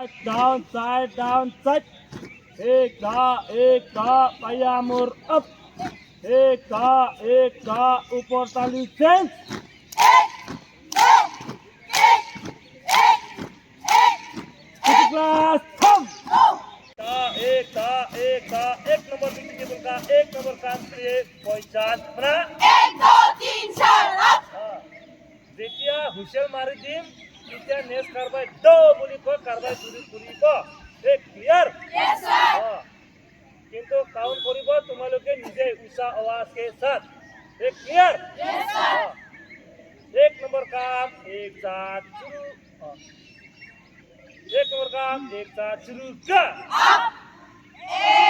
side down, side. एक था, payamur up. एक था, ऊपर ताली change. Class, come. एक नंबर ड्यूटी टेबल का एक नंबर काम करिए पहचान बना 1 2 3 4 আপ যেতিয়া হুইসেল মারি দিম তেতিয়া নেক্সট কারবাই দ বলি কয় কারবাই শুরু করিব এক ক্লিয়ার यस सर কিন্তু কাউন্ট করিব তোমালোকে নিজে উঁচা আওয়াজ के साथ एक क्लियर यस सर एक नंबर काम एक साथ शुरू एक नंबर काम एक साथ शुरू कर अप 1